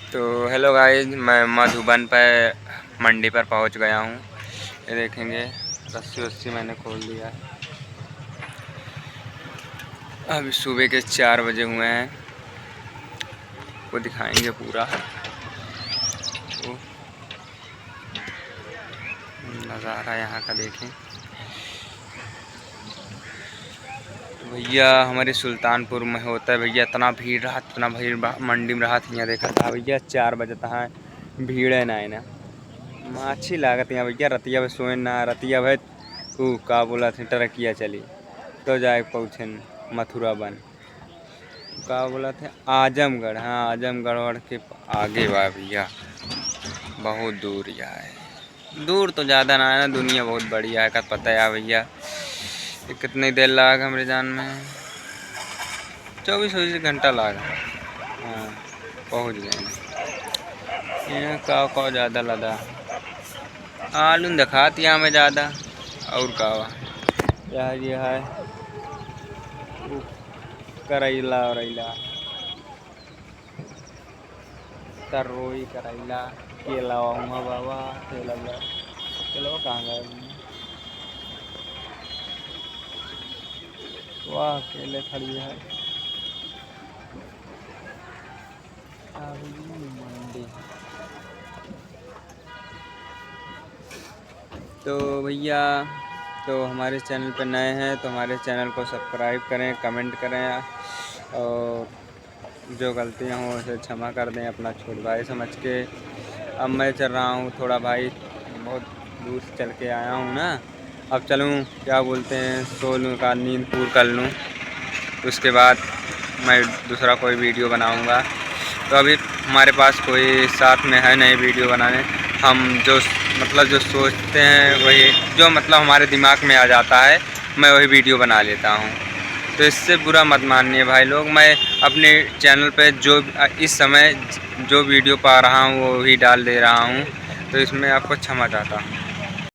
तो hello guys, मैं मधुबन पर मंडी पर पहुंच गया हूं। ये देखेंगे रस्सी वस्सी मैंने खोल दिया है। अभी सुबह के 4 बजे हुए हैं। वो दिखाएंगे पूरा। तो नज़ारा यहाँ का देखें। भैया हमारे सुल्तानपुर में होता है भैया, इतना भीड़ रहा, इतना भीड़ मंडी में रहा। यहाँ देखा था भैया 4 बजे तक भीड़ है ना अच्छी लागत यहाँ भैया। रतिया में सोए ना, रतिया भाई तू का बोला थे ट्रकिया चली तो जाए पहुँचे मथुरा बन का बोला थे आजमगढ़। हाँ आजमगढ़ के आगे बा भैया, बहुत दूर यहाँ है। दूर तो ज़्यादा ना है ना, दुनिया बहुत बढ़िया है का पता है भैया। ये कितनी देर लाग हमारे जान में 24 घंटा लागा। हाँ पहुँच गए। यहाँ का ज़्यादा लदा आलू दिखाती यहाँ में ज़्यादा और का यार ये है करैला वरैला, तरोई करैला, केला वहाँ बाबा केला कहाँ गए। वाह केले खड़ी है मंडी। तो भैया तो हमारे चैनल पर नए हैं तो हमारे चैनल को सब्सक्राइब करें, कमेंट करें और जो गलतियां हों उसे क्षमा कर दें अपना छोट भाई समझ के। अब मैं चल रहा हूँ थोड़ा भाई, बहुत दूर से चल के आया हूँ ना। अब चलूँ क्या बोलते हैं, सो लूँ का नींद पूरी कर लूँ, उसके बाद मैं दूसरा कोई वीडियो बनाऊँगा। तो अभी हमारे पास कोई साथ में है नहीं वीडियो बनाने। हम जो जो सोचते हैं वही, जो हमारे दिमाग में आ जाता है मैं वही वीडियो बना लेता हूँ। तो इससे बुरा मत मानिए भाई लोग। मैं अपने चैनल पे जो इस समय जो वीडियो पा रहा हूँ वो ही डाल दे रहा हूँ, तो इसमें आपको क्षमा चाहता हूँ।